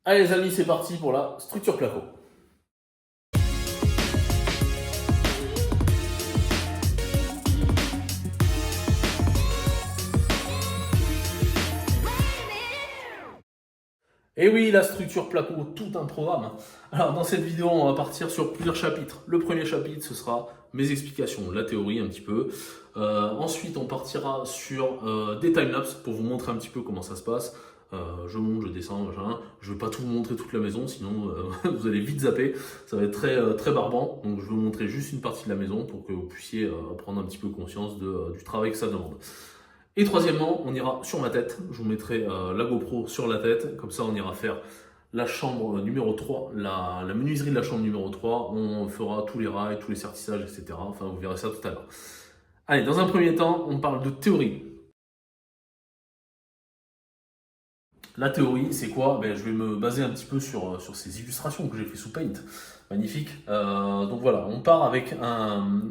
Allez les amis, c'est parti pour la structure placo. Et oui, la structure placo, tout un programme. Alors dans cette vidéo, on va partir sur plusieurs chapitres. Le premier chapitre, ce sera mes explications, la théorie un petit peu. Ensuite, on partira sur des timelapses pour vous montrer un petit peu comment ça se passe. Je monte, je descends, machin. Je ne vais pas tout vous montrer toute la maison, sinon vous allez vite zapper. Ça va être très barbant. Donc je vais vous montrer juste une partie de la maison pour que vous puissiez prendre un petit peu conscience du travail que ça demande. Et troisièmement, on ira sur ma tête. Je vous mettrai la GoPro sur la tête. Comme ça, on ira faire la chambre numéro 3, la menuiserie de la chambre numéro 3. On fera tous les rails, tous les sertissages, etc. Enfin, vous verrez ça tout à l'heure. Allez, dans un premier temps, on parle de théorie. La théorie, c'est quoi? Je vais me baser un petit peu sur ces illustrations que j'ai fait sous Paint. Magnifique. Donc voilà, on part avec un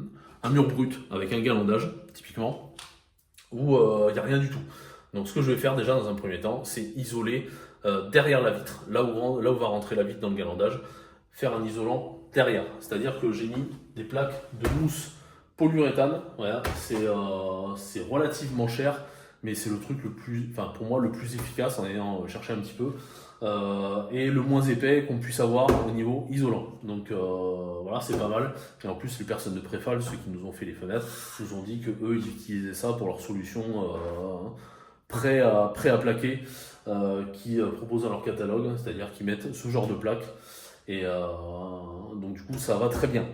mur brut, avec un galandage, typiquement, où il n'y a rien du tout. Donc ce que je vais faire déjà dans un premier temps, c'est isoler derrière la vitre, là où va rentrer la vitre dans le galandage, faire un isolant derrière. C'est-à-dire que j'ai mis des plaques de mousse polyuréthane. Voilà, c'est relativement cher, mais c'est le truc le plus, enfin pour moi le plus efficace en ayant cherché un petit peu. Et le moins épais qu'on puisse avoir au niveau isolant. Donc voilà, c'est pas mal. Et en plus, les personnes de Préfal, ceux qui nous ont fait les fenêtres, nous ont dit que eux ils utilisaient ça pour leur solution prêt à plaquer qui proposent dans leur catalogue, c'est-à-dire qu'ils mettent ce genre de plaque. Et donc du coup, ça va très bien.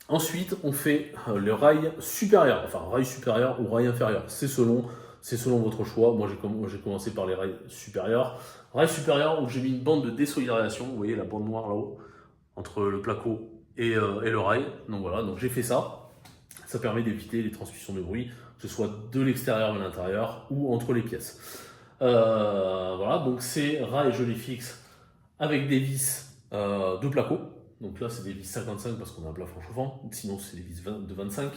Ensuite, on fait le rail supérieur, enfin rail supérieur ou rail inférieur. C'est selon votre choix. Moi, j'ai commencé par les rails supérieurs. Rail supérieur où j'ai mis une bande de désolidarisation. Vous voyez la bande noire là-haut entre le placo et le rail. Donc voilà, donc j'ai fait ça. Ça permet d'éviter les transmissions de bruit, que ce soit de l'extérieur vers l'intérieur ou entre les pièces. Voilà, donc ces rails, je les fixe avec des vis de placo. Donc là, c'est des vis 55 parce qu'on a un plafond chauffant. Sinon, c'est des vis de 25.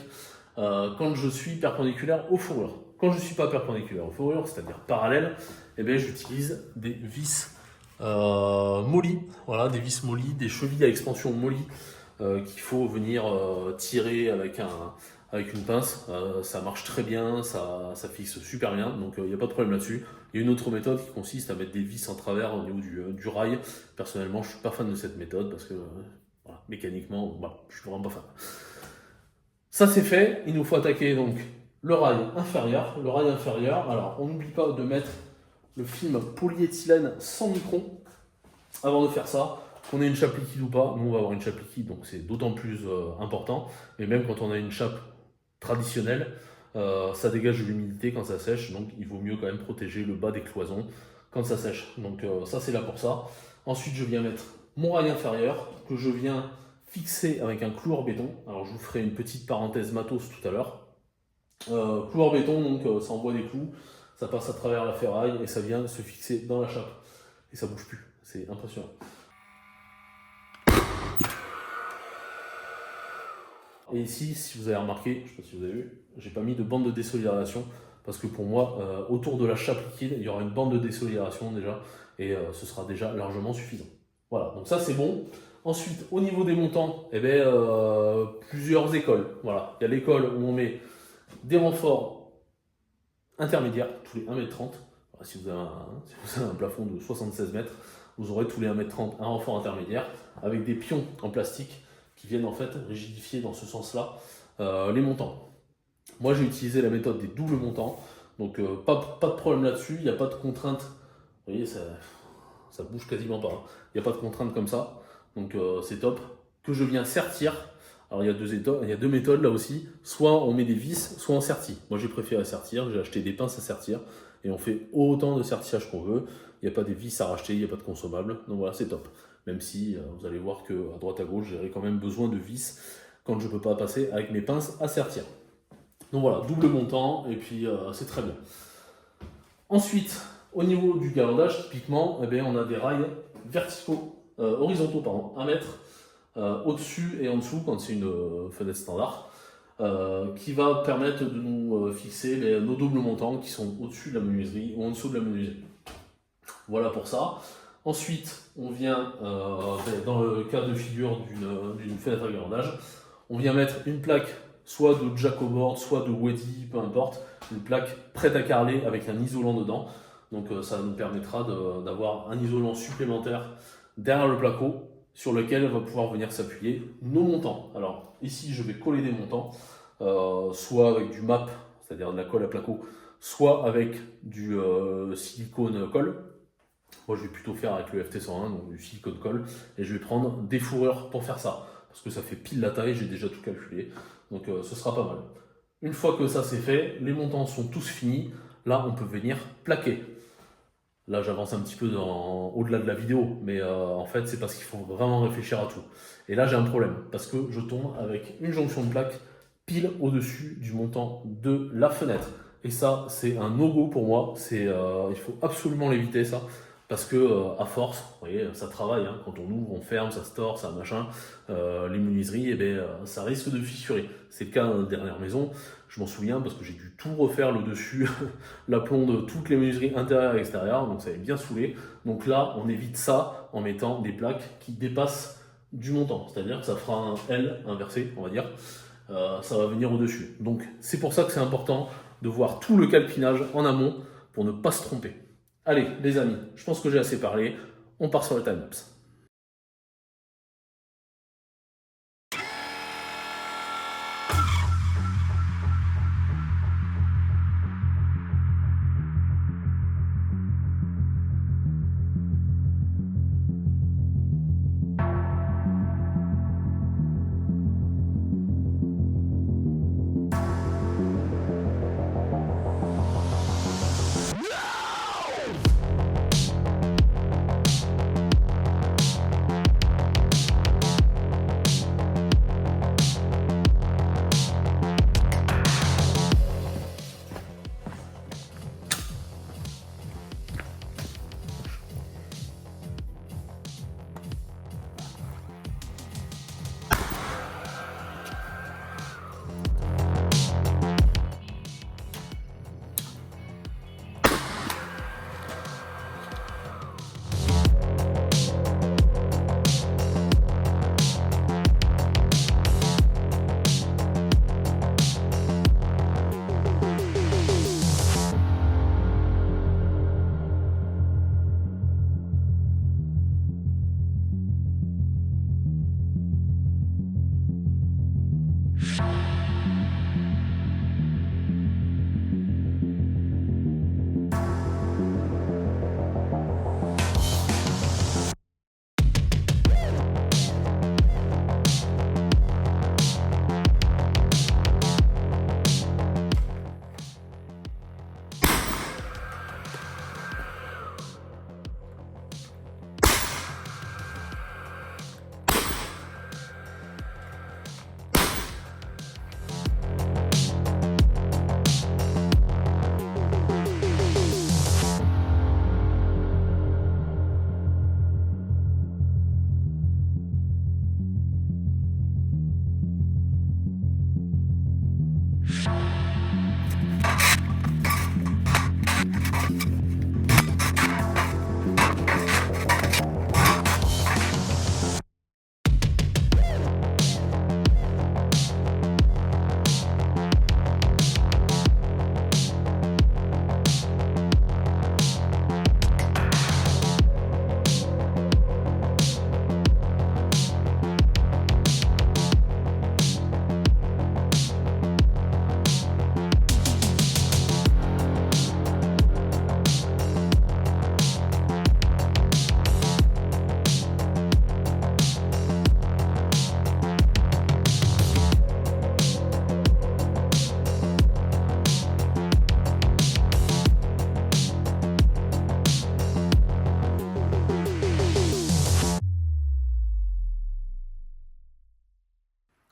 Quand je suis perpendiculaire aux fourrures. Quand je ne suis pas perpendiculaire aux fourrures, c'est-à-dire parallèle, j'utilise des vis molly. Voilà, des vis molly, des chevilles à expansion molly qu'il faut venir tirer avec une pince. Ça marche très bien, ça fixe super bien, donc il n'y a pas de problème là-dessus. Il y a une autre méthode qui consiste à mettre des vis en travers au niveau du rail. Personnellement, je ne suis pas fan de cette méthode parce que voilà, mécaniquement, voilà, je suis vraiment pas fan. Ça c'est fait, il nous faut attaquer donc le rail inférieur. Le rail inférieur, alors on n'oublie pas de mettre le film polyéthylène 100 microns avant de faire ça. Qu'on ait une chape liquide ou pas, nous on va avoir une chape liquide, donc c'est d'autant plus important. Mais même quand on a une chape traditionnelle, ça dégage de l'humidité quand ça sèche, donc il vaut mieux quand même protéger le bas des cloisons quand ça sèche. Donc ça c'est là pour ça. Ensuite je viens mettre mon rail inférieur que je viens fixer avec un clou hors béton. Alors je vous ferai une petite parenthèse matos tout à l'heure. Clou hors béton, donc ça envoie des clous, ça passe à travers la ferraille et ça vient se fixer dans la chape. Et ça bouge plus, c'est impressionnant. Et ici, si vous avez remarqué, je ne sais pas si vous avez vu, j'ai pas mis de bande de désolidarisation parce que pour moi, autour de la chape liquide, il y aura une bande de désolidarisation déjà et ce sera déjà largement suffisant. Voilà, donc ça c'est bon. Ensuite, au niveau des montants, plusieurs écoles. Voilà, il y a l'école où on met des renforts intermédiaires tous les 1m30. Voilà, si vous avez un plafond de 76 mètres, vous aurez tous les 1m30 un renfort intermédiaire avec des pions en plastique qui viennent en fait rigidifier dans ce sens-là les montants. Moi j'ai utilisé la méthode des doubles montants, donc pas de problème là-dessus, il n'y a pas de contrainte. Vous voyez, ça bouge quasiment pas. Il n'y a pas de contrainte comme ça, donc c'est top. Que je viens sertir. Alors il y a deux méthodes là aussi. Soit on met des vis, soit on sertit. Moi j'ai préféré sertir, j'ai acheté des pinces à sertir et on fait autant de sertissage qu'on veut. Il n'y a pas des vis à racheter, il n'y a pas de consommables. Donc voilà, c'est top. Même si vous allez voir qu'à droite à gauche, j'aurai quand même besoin de vis quand je ne peux pas passer avec mes pinces à sertir. Donc voilà, double montant et puis c'est très bien. Ensuite, au niveau du galandage, typiquement, on a des rails verticaux, horizontaux, pardon, 1 mètre au-dessus et en dessous quand c'est une fenêtre standard. Qui va permettre de nous fixer nos doubles montants qui sont au-dessus de la menuiserie ou en dessous de la menuiserie. Voilà pour ça. Ensuite, on vient, dans le cas de figure d'une fenêtre à garandage, on vient mettre une plaque soit de Jacoboard, soit de Weddy, peu importe, une plaque prête à carreler avec un isolant dedans. Donc ça nous permettra d'avoir un isolant supplémentaire derrière le placo sur lequel va pouvoir venir s'appuyer nos montants. Alors ici, je vais coller des montants, soit avec du MAP, c'est-à-dire de la colle à placo, soit avec du silicone colle. Moi, je vais plutôt faire avec le FT101, donc du silicone colle, et je vais prendre des fourrures pour faire ça, parce que ça fait pile la taille, j'ai déjà tout calculé, donc ce sera pas mal. Une fois que ça c'est fait, les montants sont tous finis, là on peut venir plaquer. Là j'avance un petit peu au-delà de la vidéo, mais en fait c'est parce qu'il faut vraiment réfléchir à tout. Et là j'ai un problème, parce que je tombe avec une jonction de plaque pile au-dessus du montant de la fenêtre. Et ça c'est un no-go pour moi, il faut absolument l'éviter ça. Parce que à force, vous voyez, ça travaille, hein. Quand on ouvre, on ferme, ça se tord, ça machin. Les menuiseries, ça risque de fissurer. C'est le cas dans la dernière maison. Je m'en souviens parce que j'ai dû tout refaire le dessus, l'aplomb de toutes les menuiseries intérieures et extérieures. Donc ça avait bien saoulé. Donc là, on évite ça en mettant des plaques qui dépassent du montant. C'est-à-dire que ça fera un L inversé, on va dire. Ça va venir au-dessus. Donc c'est pour ça que c'est important de voir tout le calpinage en amont pour ne pas se tromper. Allez, les amis, je pense que j'ai assez parlé. On part sur le time-lapse.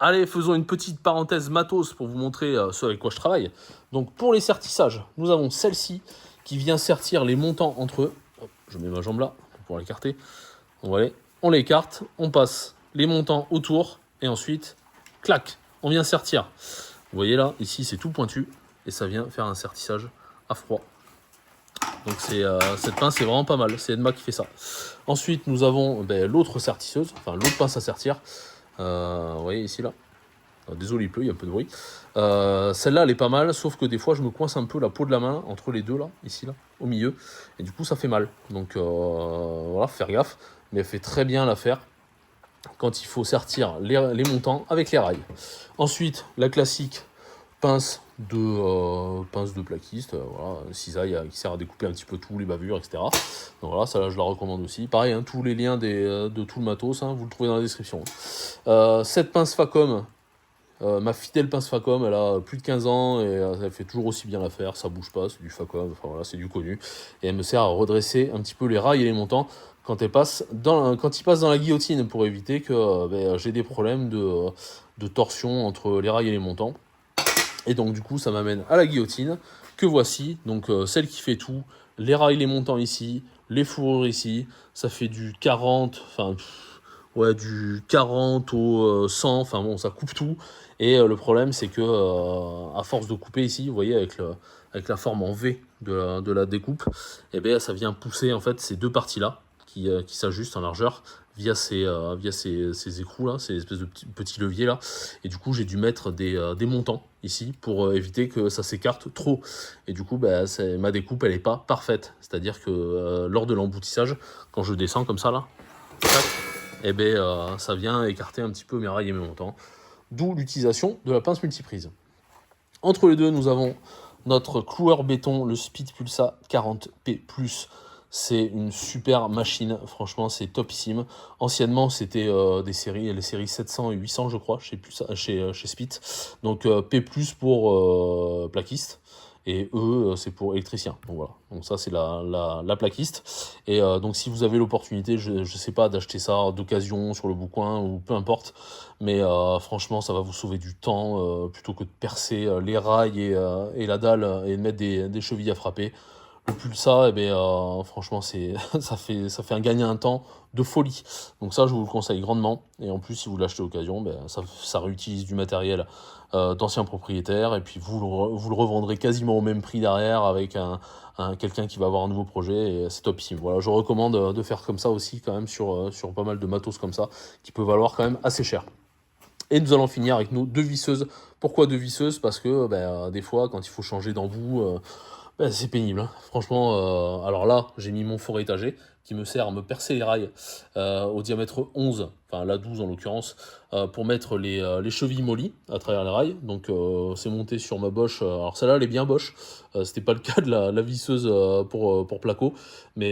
Allez, faisons une petite parenthèse matos pour vous montrer ce avec quoi je travaille. Donc pour les sertissages, nous avons celle-ci qui vient sertir les montants entre eux. Hop, je mets ma jambe là pour pouvoir l'écarter. On l'écarte, on passe les montants autour et ensuite, clac, on vient sertir. Vous voyez là, ici c'est tout pointu et ça vient faire un sertissage à froid. Donc cette pince est vraiment pas mal, c'est Edma qui fait ça. Ensuite nous avons l'autre sertisseuse, enfin l'autre pince à sertir. Vous voyez ici là. Désolé, il pleut, il y a un peu de bruit. Celle-là, elle est pas mal, sauf que des fois, je me coince un peu la peau de la main entre les deux, là, ici, là, au milieu. Et du coup, ça fait mal. Donc, voilà, faut faire gaffe. Mais elle fait très bien l'affaire quand il faut sertir les montants avec les rails. Ensuite, la classique pince de plaquiste, voilà, cisaille qui sert à découper un petit peu tout, les bavures, etc. Donc voilà, ça là, je la recommande aussi. Pareil, hein, tous les liens de tout le matos, hein, vous le trouvez dans la description. Cette pince Facom, ma fidèle pince Facom, elle a plus de 15 ans et elle fait toujours aussi bien l'affaire, ça bouge pas, c'est du Facom, enfin voilà, c'est du connu. Et elle me sert à redresser un petit peu les rails et les montants quand ils passent dans la guillotine pour éviter que j'ai des problèmes de torsion entre les rails et les montants. Et donc du coup ça m'amène à la guillotine que voici, donc celle qui fait tout, les rails, les montants ici, les fourrures ici, ça fait du 40, enfin ouais, du 40 au 100, enfin bon, ça coupe tout. Et le problème, c'est que à force de couper ici, vous voyez, avec la forme en V de la découpe, et bien, ça vient pousser en fait ces deux parties-là qui s'ajustent en largeur via ces écrous-là, ces espèces de petits leviers là. Et du coup, j'ai dû mettre des montants ici pour éviter que ça s'écarte trop. Et du coup, ma découpe, elle n'est pas parfaite. C'est-à-dire que lors de l'emboutissage, quand je descends comme ça là, tac, ça vient écarter un petit peu mes rails et mes montants. D'où l'utilisation de la pince multiprise. Entre les deux, nous avons notre cloueur béton, le Speed Pulsa 40P+. C'est une super machine, franchement, c'est topissime. Anciennement, c'était les séries 700 et 800, je crois, chez Speed. Donc P+, pour plaquiste. Et E, c'est pour électricien. Donc voilà. Donc ça, c'est la plaquiste. Et donc si vous avez l'opportunité, je sais pas, d'acheter ça d'occasion sur le Bon Coin ou peu importe. Mais franchement, ça va vous sauver du temps plutôt que de percer les rails et la dalle et de mettre des chevilles à frapper. Le Pulsa, franchement, ça fait un gain un temps de folie. Donc ça, je vous le conseille grandement. Et en plus, si vous l'achetez d'occasion, ça réutilise du matériel d'anciens propriétaires. Et puis, vous le revendrez quasiment au même prix derrière avec quelqu'un qui va avoir un nouveau projet. Et c'est topissime. Voilà, je recommande de faire comme ça aussi quand même sur pas mal de matos comme ça qui peut valoir quand même assez cher. Et nous allons finir avec nos deux visseuses. Pourquoi deux visseuses? Parce que des fois, quand il faut changer d'embout... c'est pénible, hein. Franchement, alors là, j'ai mis mon four étagé qui me sert à me percer les rails au diamètre 11, enfin la 12 en l'occurrence, pour mettre les chevilles mollies à travers les rails. Donc c'est monté sur ma Bosch. Alors celle-là, elle est bien Bosch. C'était pas le cas de la visseuse pour placo, mais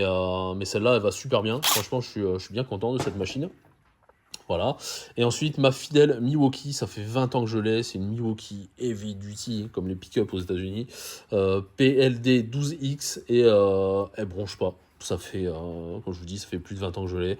celle-là, elle va super bien. Franchement, je suis bien content de cette machine. Voilà. Et ensuite, ma fidèle Milwaukee, ça fait 20 ans que je l'ai. C'est une Milwaukee Heavy Duty, comme les pick-up aux États-Unis. PLD 12X et elle bronche pas. Ça fait, comme je vous dis, ça fait plus de 20 ans que je l'ai.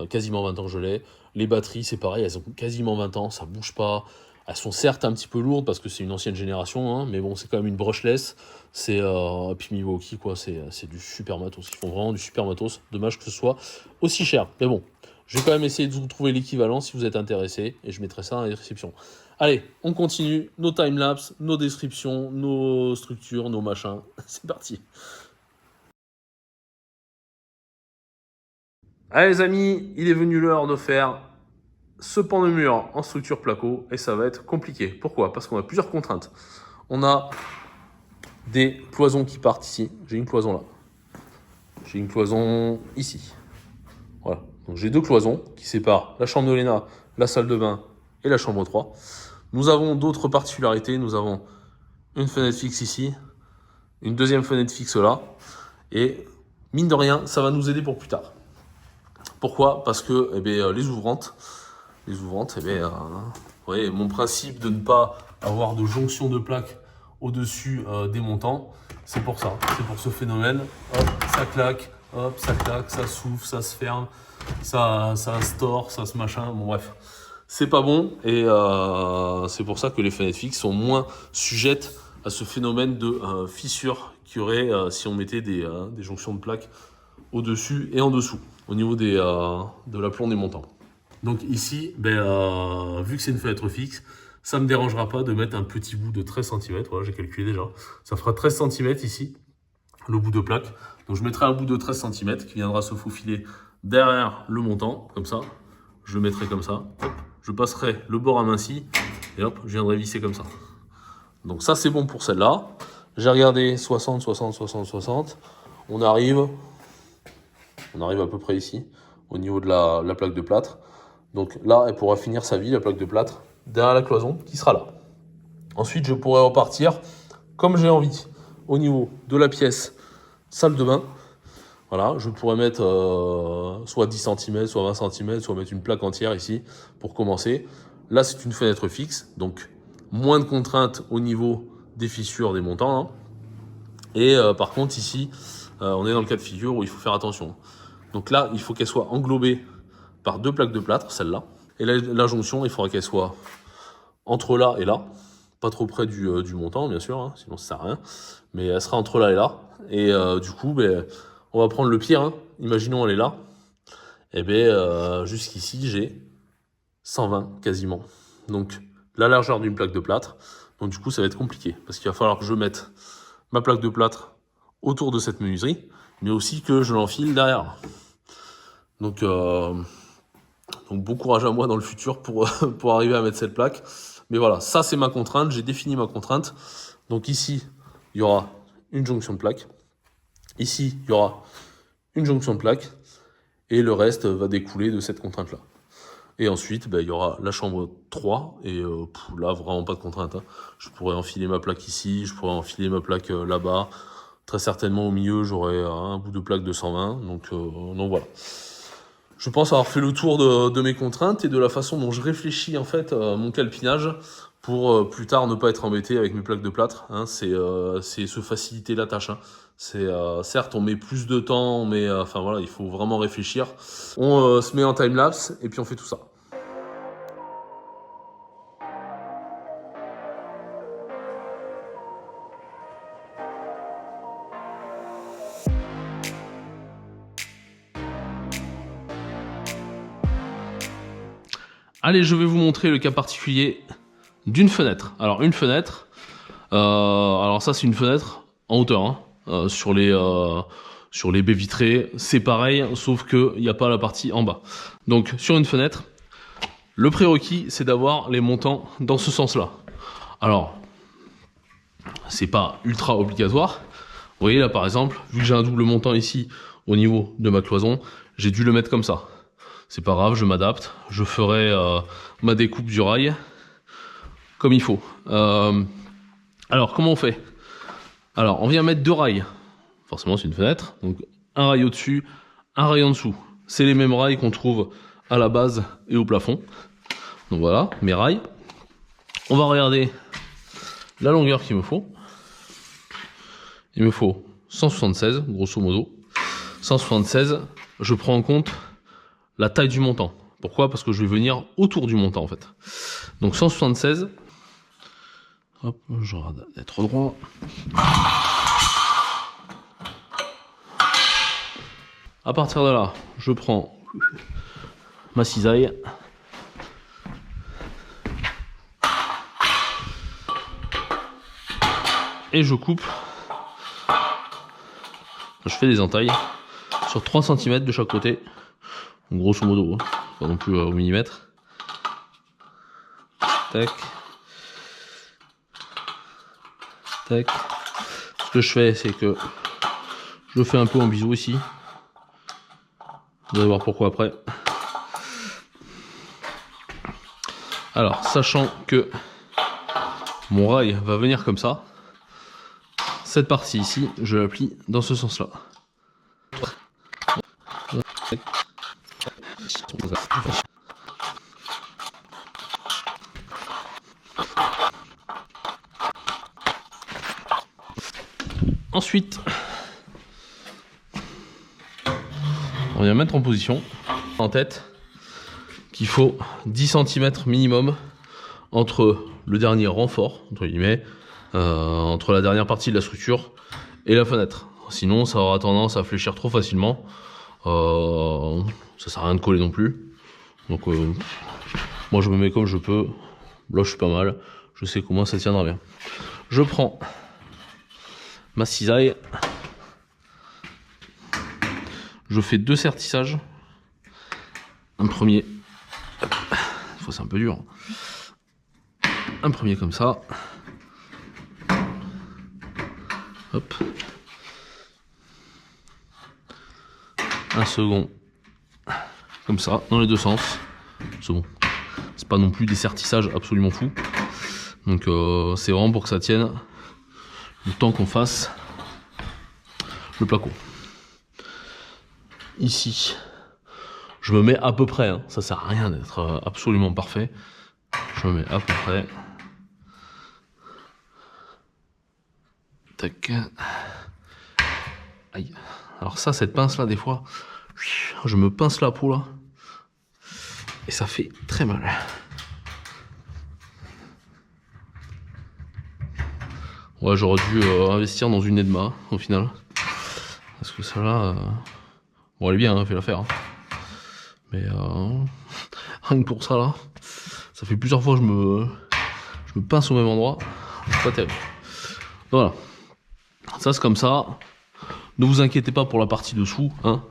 Quasiment 20 ans que je l'ai. Les batteries, c'est pareil, elles ont quasiment 20 ans, ça bouge pas. Elles sont certes un petit peu lourdes parce que c'est une ancienne génération, hein, mais bon, c'est quand même une brushless. Puis Milwaukee, quoi, c'est du super matos. Ils font vraiment du super matos. Dommage que ce soit aussi cher. Mais bon. Je vais quand même essayer de vous trouver l'équivalent si vous êtes intéressé et je mettrai ça dans la description. Allez, on continue nos timelapses, nos descriptions, nos structures, nos machins. C'est parti. Allez les amis, il est venu l'heure de faire ce pan de mur en structure placo et ça va être compliqué. Pourquoi? Parce qu'on a plusieurs contraintes. On a des cloisons qui partent ici. J'ai une cloison là. J'ai une cloison ici. Voilà. Donc j'ai deux cloisons qui séparent la chambre de Léna, la salle de bain et la chambre 3. Nous avons d'autres particularités. Nous avons une fenêtre fixe ici, une deuxième fenêtre fixe là. Et mine de rien, ça va nous aider pour plus tard. Pourquoi? Parce que les ouvrantes, vous voyez, mon principe de ne pas avoir de jonction de plaques au-dessus des montants, c'est pour ça. C'est pour ce phénomène. Hop, ça claque, ça souffle, ça se ferme. Ça se tord, ça se machin, bon bref. C'est pas bon et c'est pour ça que les fenêtres fixes sont moins sujettes à ce phénomène de fissure qu'il y aurait si on mettait des jonctions de plaques au-dessus et en dessous, au niveau de l'aplomb des montants. Donc ici, vu que c'est une fenêtre fixe, ça ne me dérangera pas de mettre un petit bout de 13 cm, voilà, j'ai calculé déjà. Ça fera 13 cm ici le bout de plaque. Donc je mettrai un bout de 13 cm qui viendra se faufiler derrière le montant, comme ça. Je le mettrai comme ça. Hop. Je passerai le bord aminci et hop, je viendrai visser comme ça. Donc ça c'est bon pour celle-là. J'ai regardé 60, 60, 60, 60. On arrive à peu près ici, au niveau de la plaque de plâtre. Donc là, elle pourra finir sa vie, la plaque de plâtre, derrière la cloison qui sera là. Ensuite, je pourrai repartir comme j'ai envie au niveau de la pièce salle de bain. Voilà, je pourrais mettre soit 10 cm, soit 20 cm, soit mettre une plaque entière ici pour commencer. Là, c'est une fenêtre fixe, donc moins de contraintes au niveau des fissures des montants. Hein. Et par contre, ici, on est dans le cas de figure où il faut faire attention. Donc là, il faut qu'elle soit englobée par 2 plaques de plâtre, celle-là. Et la jonction, il faudra qu'elle soit entre là et là. Pas trop près du montant, bien sûr, hein, sinon ça sert à rien. Mais elle sera entre là et là. Et du coup, on va prendre le pire. Hein. Imaginons elle est là. Et jusqu'ici, j'ai 120 quasiment. Donc, la largeur d'une plaque de plâtre. Donc du coup, ça va être compliqué. Parce qu'il va falloir que je mette ma plaque de plâtre autour de cette menuiserie. Mais aussi que je l'enfile derrière. Donc bon courage à moi dans le futur pour arriver à mettre cette plaque. Mais voilà, ça c'est ma contrainte, j'ai défini ma contrainte. Donc ici, il y aura une jonction de plaque. Ici, il y aura une jonction de plaque. Et le reste va découler de cette contrainte-là. Et ensuite, il y aura la chambre 3. Et là, vraiment pas de contrainte. Hein. Je pourrais enfiler ma plaque ici, je pourrais enfiler ma plaque là-bas. Très certainement au milieu, j'aurai un bout de plaque de 120. Donc voilà. Je pense avoir fait le tour de mes contraintes et de la façon dont je réfléchis en fait mon calpinage pour plus tard ne pas être embêté avec mes plaques de plâtre. Hein. C'est se faciliter la tâche. Hein. C'est certes on met plus de temps, mais voilà, il faut vraiment réfléchir. On se met en time-lapse et puis on fait tout ça. Allez, je vais vous montrer le cas particulier d'une fenêtre. Alors, une fenêtre, alors ça c'est une fenêtre en hauteur, hein, sur les baies vitrées, c'est pareil, sauf qu'il n'y a pas la partie en bas. Donc, sur une fenêtre, le prérequis, c'est d'avoir les montants dans ce sens-là. Alors, c'est pas ultra obligatoire. Vous voyez là, par exemple, vu que j'ai un double montant ici au niveau de ma cloison, j'ai dû le mettre comme ça. C'est pas grave, je m'adapte. Je ferai ma découpe du rail comme il faut. Alors, comment on fait? Alors, on vient mettre 2 rails. Forcément, c'est une fenêtre. Donc, un rail au-dessus, un rail en dessous. C'est les mêmes rails qu'on trouve à la base et au plafond. Donc voilà, mes rails. On va regarder la longueur qu'il me faut. Il me faut 176, grosso modo. 176, je prends en compte la taille du montant. Pourquoi? Parce que je vais venir autour du montant en fait. Donc 176. Hop, je regarde d'être droit. À partir de là, je prends ma cisaille. Et je coupe. Je fais des entailles sur 3 cm de chaque côté. Grosso modo, hein, pas non plus au millimètre. Tac. Tac. Ce que je fais, c'est que je le fais un peu en bisou ici. Vous allez voir pourquoi après. Alors, sachant que mon rail va venir comme ça, cette partie ici, je la plie dans ce sens-là. Ensuite, on vient mettre en position, en tête, qu'il faut 10 cm minimum entre le dernier renfort, entre guillemets, entre la dernière partie de la structure et la fenêtre. Sinon, ça aura tendance à fléchir trop facilement. Ça sert à rien de coller non plus. Donc, moi, je me mets comme je peux. Là, je suis pas mal. Je sais comment ça tiendra bien. Je prends ma cisaille je fais 2 sertissages. Un premier, hop, des fois c'est un peu dur. Un premier comme ça. Hop. Un second comme ça, dans les deux sens. C'est bon. C'est pas non plus des sertissages absolument fous. Donc c'est vraiment pour que ça tienne le temps qu'on fasse le placo. Ici, je me mets à peu près, hein. Ça sert à rien d'être absolument parfait. Je me mets à peu près. Tac. Aïe. Alors ça, cette pince là, des fois, je me pince la peau là. Et ça fait très mal. Ouais, j'aurais dû investir dans une Edma au final. Parce que celle-là, bon, elle est bien, hein, fait l'affaire. Hein. Mais rien que pour ça là, ça fait plusieurs fois que je me pince au même endroit. C'est pas terrible. Voilà. Ça c'est comme ça. Ne vous inquiétez pas pour la partie dessous. Hein.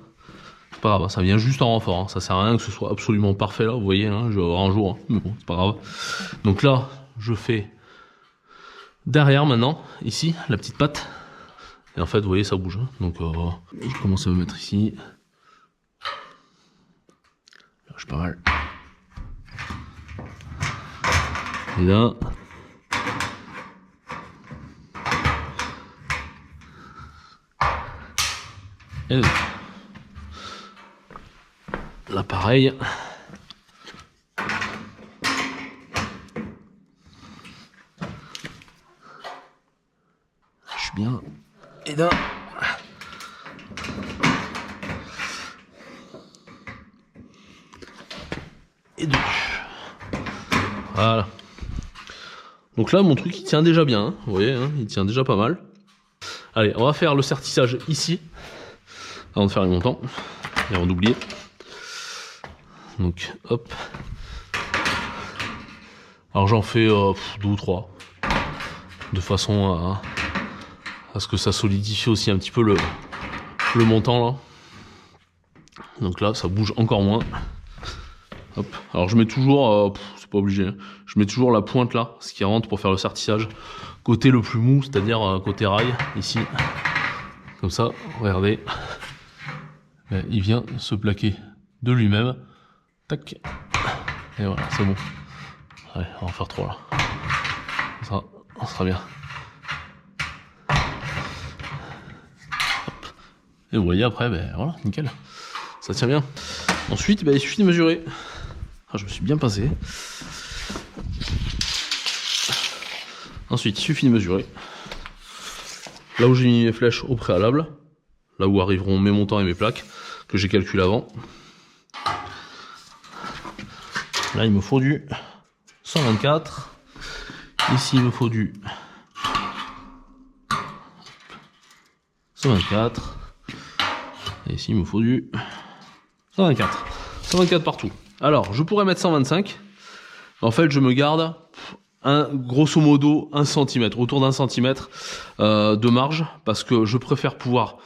C'est pas grave, ça vient juste en renfort. Hein. Ça sert à rien que ce soit absolument parfait là. Vous voyez, hein, je vais avoir un jour. Hein. Mais bon, c'est pas grave. Donc là, je fais derrière maintenant, ici, la petite patte. Et en fait, vous voyez, ça bouge. Hein. Donc je commence à me mettre ici. Là, je suis pas mal. Et là. Et là. Là, pareil. Je suis bien. Et là. Et deux. Voilà. Donc là, mon truc, il tient déjà bien. Hein. Vous voyez, hein, il tient déjà pas mal. Allez, on va faire le sertissage ici. Avant de faire les montants. Et avant d'oublier. Donc, hop. Alors j'en fais 2 ou 3. De façon à ce que ça solidifie aussi un petit peu le montant là. Donc là, ça bouge encore moins. Hop. Alors je mets toujours, c'est pas obligé, hein. Je mets toujours la pointe là, ce qui rentre pour faire le sertissage. Côté le plus mou, c'est-à-dire côté rail, ici. Comme ça, regardez. Et il vient se plaquer de lui-même. Tac. Et voilà, c'est bon. Allez, on va en faire 3 là. Ça, on sera bien. Hop. Et vous voyez après, ben voilà, nickel. Ça tient bien. Ensuite, ben, il suffit de mesurer. Ah, je me suis bien passé. Ensuite, il suffit de mesurer. Là où j'ai mis mes flèches au préalable, là où arriveront mes montants et mes plaques, que j'ai calculé avant. Là, il me faut du 124. Ici, il me faut du 124. Et ici, il me faut du 124. 124 partout. Alors, je pourrais mettre 125. En fait, je me garde grosso modo 1 cm, autour d'1 cm de marge, parce que je préfère pouvoir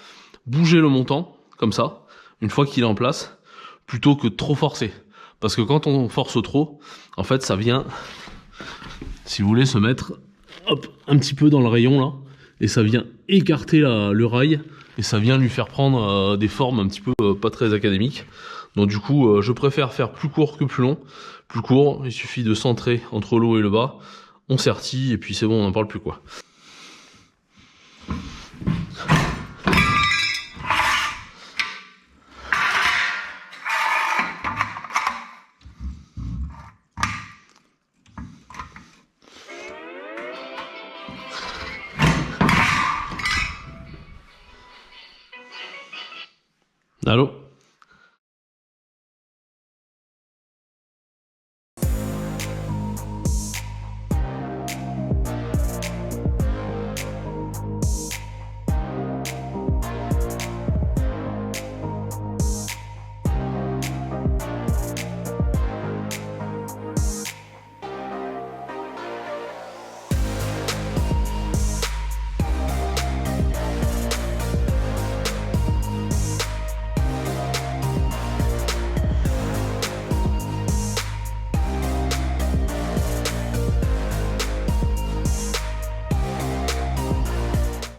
bouger le montant, comme ça, une fois qu'il est en place, plutôt que trop forcer. Parce que quand on force trop, en fait, ça vient, si vous voulez, se mettre hop, un petit peu dans le rayon là, et ça vient écarter le rail, et ça vient lui faire prendre des formes un petit peu pas très académiques. Donc du coup, je préfère faire plus court que plus long. Plus court, il suffit de centrer entre le haut et le bas, on sertit, et puis c'est bon, on n'en parle plus quoi. Allô ?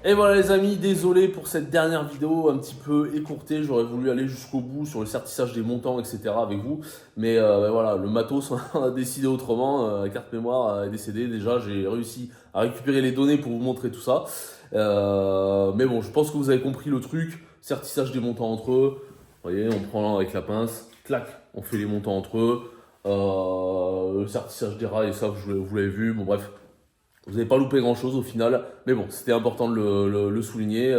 Et voilà les amis, désolé pour cette dernière vidéo un petit peu écourtée, j'aurais voulu aller jusqu'au bout sur le certissage des montants, etc. avec vous, mais voilà, le matos on a décidé autrement, la carte mémoire est décédée déjà, j'ai réussi à récupérer les données pour vous montrer tout ça, mais bon, je pense que vous avez compris le truc, certissage des montants entre eux, vous voyez, on prend avec la pince, clac, on fait les montants entre eux, le certissage des rails, ça vous l'avez vu, bon bref. Vous n'avez pas loupé grand chose au final, mais bon, c'était important de le souligner.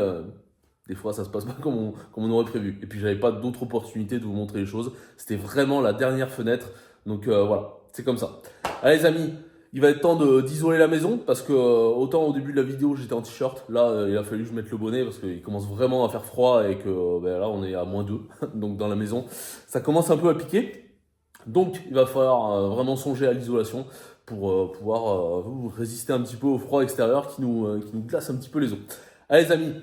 Des fois, ça se passe pas comme on aurait prévu. Et puis, j'avais pas d'autre opportunité de vous montrer les choses. C'était vraiment la dernière fenêtre. Donc voilà, c'est comme ça. Allez, les amis, il va être temps d'isoler la maison parce que autant au début de la vidéo, j'étais en t-shirt. Là, il a fallu que je mette le bonnet parce qu'il commence vraiment à faire froid et que là, on est à -2. Donc, dans la maison, ça commence un peu à piquer. Donc, il va falloir vraiment songer à l'isolation pour pouvoir résister un petit peu au froid extérieur qui nous glace un petit peu les os. Allez les amis,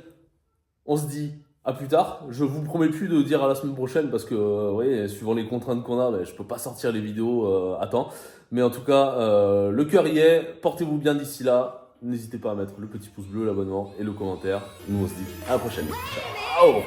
on se dit à plus tard. Je vous promets plus de dire à la semaine prochaine parce que, vous voyez, suivant les contraintes qu'on a, je peux pas sortir les vidéos à temps. Mais en tout cas, le cœur y est. Portez-vous bien d'ici là. N'hésitez pas à mettre le petit pouce bleu, l'abonnement et le commentaire. Nous, on se dit à la prochaine. Ciao!